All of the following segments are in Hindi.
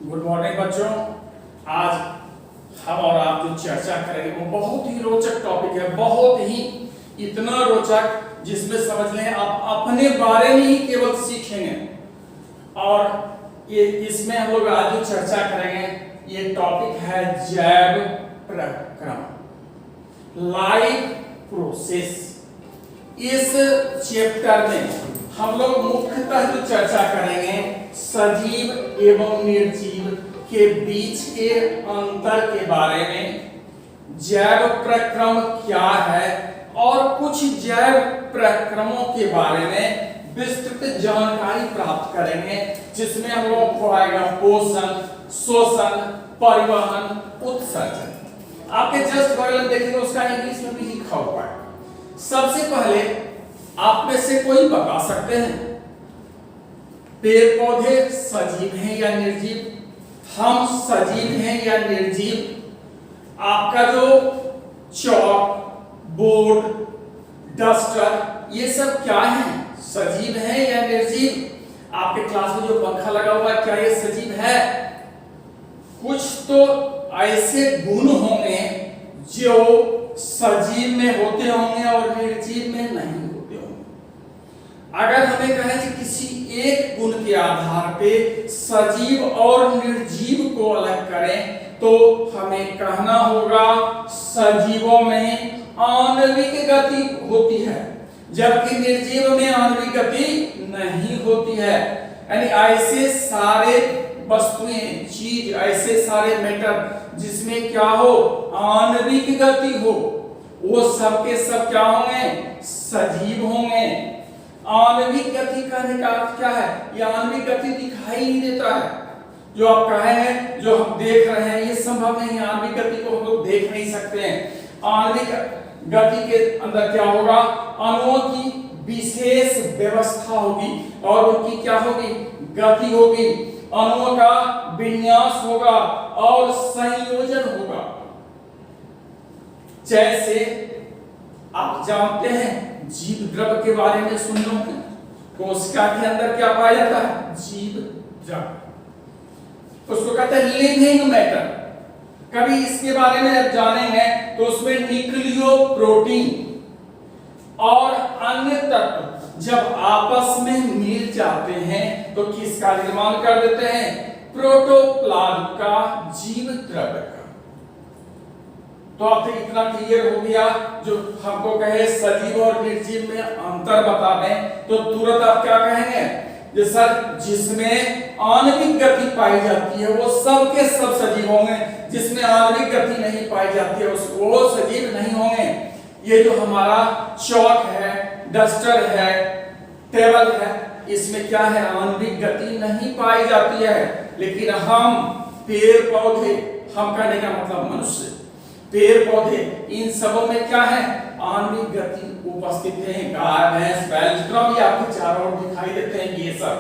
गुड मॉर्निंग बच्चों। आज हम और आप जो चर्चा करेंगे वो बहुत ही रोचक टॉपिक है, बहुत ही इतना रोचक जिसमें समझ लें आप अपने बारे में ही केवल सीखेंगे। और ये इसमें हम लोग आज जो चर्चा करेंगे ये टॉपिक है जैव प्रक्रम, लाइफ प्रोसेस। इस चैप्टर में हम लोग मुख्यतः जो चर्चा करेंगे सजीव एवं निर्जीव के बीच के अंतर के बारे में, जैव प्रक्रम क्या है और कुछ जैव प्रक्रमों के बारे में विस्तृत जानकारी प्राप्त करेंगे, जिसमें हम लोग को आएगा पोषण, शोषण, परिवहन, उत्सर्जन। आपके जस्ट बगल में देखेंगे उसका इंग्लिश में भी लिखा हुआ है। सबसे पहले आप में से कोई बता सकते हैं पेड़ पौधे सजीव हैं या निर्जीव? हम सजीव हैं या निर्जीव? आपका जो चॉक, बोर्ड, डस्टर ये सब क्या है, सजीव हैं या निर्जीव? आपके क्लास में जो पंखा लगा हुआ है क्या ये सजीव है? कुछ तो ऐसे गुण होंगे जो सजीव में होते होंगे और निर्जीव में नहीं होते होंगे। अगर हमें कहें कि किसी एक गुण के आधार पे सजीव और निर्जीव को अलग करें तो हमें कहना होगा सजीवों में आणविक गति होती है, जबकि निर्जीव में आणविक गति नहीं होती है। यानी ऐसे सारे वस्तुएं, चीज, ऐसे सारे मैटर जिसमें क्या हो, आणविक गति हो, वो सब के सब क्या होंगे, सजीव होंगे। आणविक गति कहने का अर्थ क्या है? ये आणविक गति दिखाई नहीं देता है। जो आप कहे हैं, जो हम देख रहे हैं, ये संभव नहीं है। आणविक गति को हम लोग देख नहीं सकते हैं। आणविक गति के अंदर क्या होगा, अणुओं की विशेष व्यवस्था होगी और उनकी क्या होगी, गति होगी, अणुओं का विन्यास होगा और संयोजन होगा। जैसे आप जानते हैं जीव द्रव के बारे में सुन लो, कोशिका के अंदर क्या पाया जाता है, जीव द्रव, उसको कहते हैं लिविंग मैटर। कभी इसके बारे में जब जानेंगे तो उसमें न्यूक्लियो प्रोटीन और अन्य तत्व जब आपस में मिल जाते हैं तो किसका निर्माण कर देते हैं, प्रोटोप्लाज्म का, जीव द्रव्य का। तो अब तक इतना क्लियर हो गया। जो हमको कहे सजीव और निर्जीव में अंतर बता दें तो तुरंत आप क्या कहेंगे, कि सर जिसमें आणविक गति पाई जाती है वो सब के सब सजीव होंगे, जिसमें आणविक गति नहीं पाई जाती है वो सजीव नहीं होंगे। ये जो हमारा चॉक है, डस्टर है, टेबल है, इसमें क्या है, आणविक गति नहीं पाई जाती है। लेकिन हम पेड़ पौधे, हम कहने का मतलब मनुष्य, पेड़ पौधे, इन सबों में क्या है, आणविक गति उपस्थित है। गाय, भैंस, बैल, जितना भी आपको चारों ओर दिखाई देते हैं ये सब।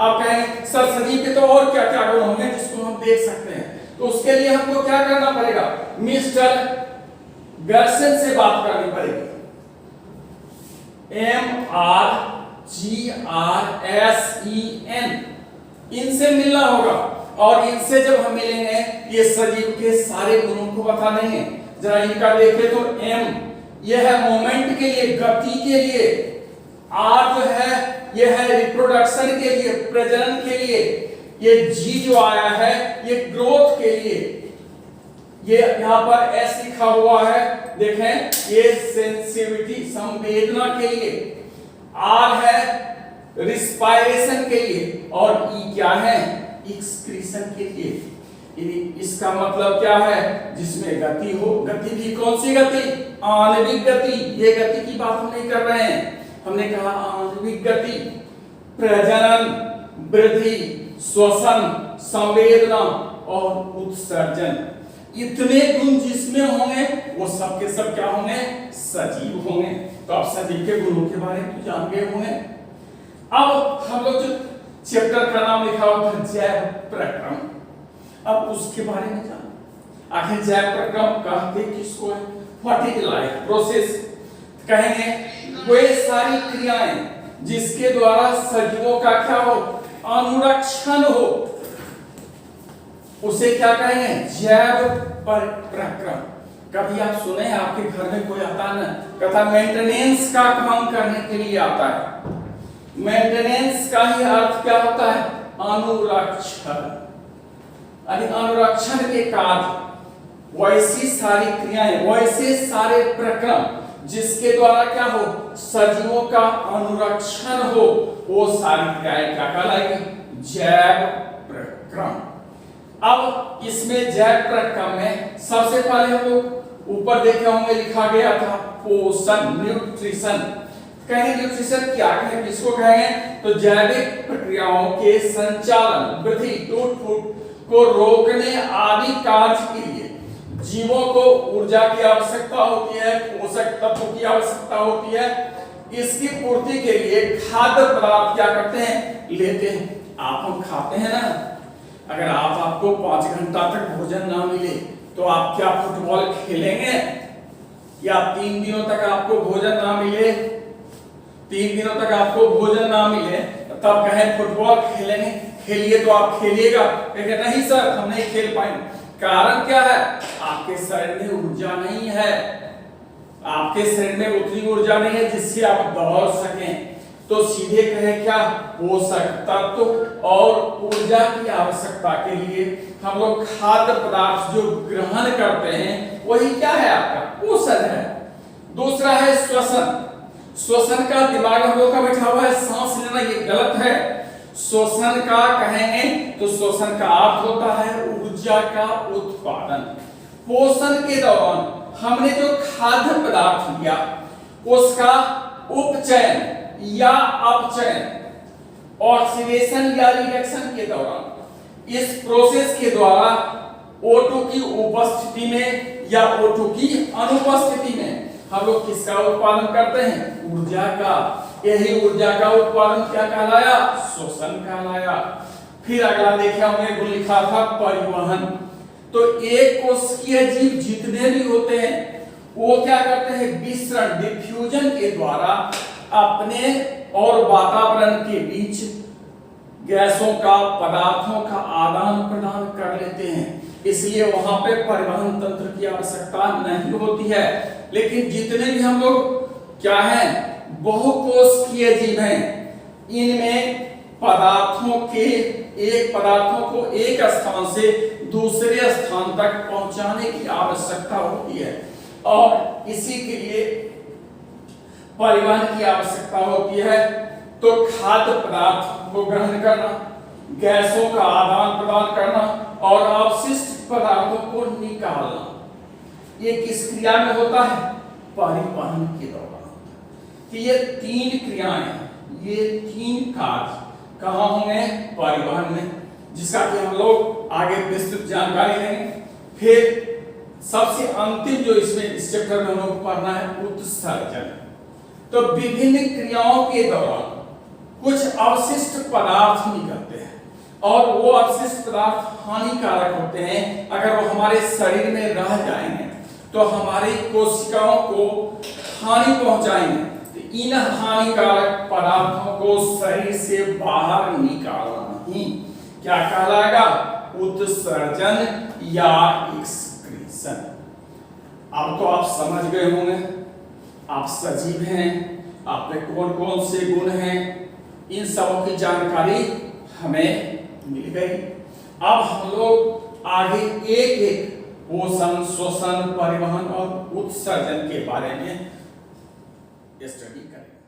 आप कहें सर सजीव के तो और क्या क्या गुण होंगे जिसको हम देख सकते हैं? तो उसके लिए हमको क्या करना पड़ेगा, मिस्टर गर्सन से बात करनी पड़ेगी। MRGRSEN, इनसे मिलना होगा और इनसे जब हम मिलेंगे ये सजीव के सारे गुणों को बता देंगे। जरा इनका देखें तो M यह है मोमेंट के लिए, गति के लिए। R जो है यह है रिप्रोडक्शन के लिए, प्रजनन के लिए। ये G जो आया है ये ग्रोथ के लिए। ये यहाँ पर S लिखा हुआ है, देखें, ये सेंसिटिविटी, संवेदना के लिए। R है रिस्पायरेशन के लिए और E क्या है, एक्सक्रीशन के लिए। इसका मतलब क्या है, जिसमें गति हो। गति भी कौन सी गति, आणविक गति। ये गति की बात हम नहीं कर रहे हैं, हमने कहा आणविक गति, प्रजनन, वृद्धि, श्वसन, संवेदना और उत्सर्जन। इतने गुण जिसमें होंगे वो सब के सब क्या होंगे, सजीव होंगे। तो आप सजीव के गुणों के बारे में तो जान गए होंगे। अब हम लोग जो चैप्टर का नाम लिखा हुआ था जैव प्रक्रम, अब उसके बारे में जान। आखिर जैव प्रक्रम कहते किसको है, व्हाट इज लाइफ प्रोसेस? कहेंगे वे सारी क्रियाएं जिसके द्वारा सजीवों का क्या हो, अनुरक्षण हो। उसे क्या कहेंगे? जैव प्रक्रम। कभी आप सुने आपके घर में कोई आता ना, कहता मेंटेनेंस का काम करने के लिए आता है। मेंटेनेंस का ही अर्थ क्या होता है? अनुरक्षण। अनुरक्षण के कार्य, वैसी सारी क्रियाएं, वैसे सारे प्रक्रम जिसके द्वारा क्या हो? सजीवों का अनुरक्षण हो, वो सारी क्रियाएं क्या कहलाएगी? जैव प्रक्रम। अब इसमें जैव प्रक्रम में सबसे पहले हम लोग ऊपर देखे होंगे लिखा गया था पोषण, न्यूट्रिशन। कहेंगे न्यूट्रिशन क्या कहेंगे, किसको कहेंगे? तो जैविक प्रक्रियाओं के संचालन, वृद्धि, टूट फूट को रोकने आदि कार्य के लिए जीवों को ऊर्जा की आवश्यकता होती है, पोषक तत्वों की आवश्यकता होती है। इसकी पूर्ति के लिए खाद्य पदार्थ क्या करते हैं? लेते हैं। आप हम खाते हैं ना, अगर आपको 5 घंटा तक भोजन ना मिले तो आप क्या फुटबॉल खेलेंगे? या 3 दिनों तक आपको भोजन ना मिले, 3 दिनों तक आपको भोजन ना मिले तब कहें फुटबॉल खेलेंगे? खेलिए तो आप खेलिएगा, कहेंगे नहीं सर हम नहीं खेल पाएंगे। कारण क्या है? आपके शरीर में ऊर्जा नहीं है, आपके शरीर में उतनी ऊर्जा नहीं है जिससे आप दौड़ सकें। तो सीधे कहे क्या? पोषक तत्व और ऊर्जा की आवश्यकता के लिए हम लोग खाद्य पदार्थ जो ग्रहण करते हैं वही क्या है? आपका पोषण है। दूसरा है श्वसन। श्वसन का दिमाग हम लोग का बैठा हुआ है सांस लेना, ये गलत है। श्वसन का कहेंगे तो श्वसन का अर्थ होता है ऊर्जा का उत्पादन। पोषण के दौरान हमने जो खाद्य पदार्थ लिया उसका उपचयन या अपचयन, ऑक्सीडेशन या रिडक्शन के दौरान, इस प्रोसेस के द्वारा O2 की उपस्थिति में या O2 की अनुपस्थिति में हम लोग किसका उत्पादन करते हैं? ऊर्जा का। यही ऊर्जा का उत्पादन क्या कहलाया? श्वसन कहलाया। फिर अगला देखा हमने गुण लिखा था परिवहन। तो एक कोशिकीय जीव जितने भी होते हैं वो क्या करते हैं? विसरण, डिफ्यूजन के द्वारा अपने और वातावरण के बीच गैसों का, पदार्थों का आदान प्रदान कर लेते हैं। इसलिए वहां पे परिवहन तंत्र की आवश्यकता नहीं होती है। लेकिन जितने भी हम लोग क्या हैं? बहुकोशिकीय जीव हैं, इनमें पदार्थों को एक स्थान से दूसरे स्थान तक पहुंचाने की आवश्यकता होती है और इसी के लिए परिवहन की आवश्यकता होती है। तो खाद्य पदार्थ को ग्रहण करना, गैसों का आदान प्रदान करना और अवशिष्ट पदार्थों को निकालना, ये किस क्रिया में होता है? परिवहन के दौरान। कि ये 3 क्रियाएं, ये 3 कार्य कहाँ होंगे? परिवहन में, जिसका कि हम लोग आगे विस्तृत जानकारी लेंगे। फिर सबसे अंतिम जो इसमें इस चैप्टर में हम लोग पढ़ना है उत्सर्जन। तो विभिन्न क्रियाओं के दौरान कुछ अवशिष्ट पदार्थ निकलते हैं और वो अवशिष्ट पदार्थ हानिकारक होते हैं। अगर वो हमारे शरीर में रह जाएंगे तो हमारी कोशिकाओं को हानि पहुंचाएंगे। तो इन हानिकारक पदार्थों को शरीर से बाहर निकालना ही क्या कहलाएगा? उत्सर्जन या एक्सक्रीशन। अब तो आप समझ गए होंगे, आप सजीव हैं, आप में कौन कौन से गुण हैं, इन सबों की जानकारी हमें मिल गई। अब हम लोग आगे एक एक पोषण, श्वसन, परिवहन और उत्सर्जन के बारे में स्टडी करेंगे।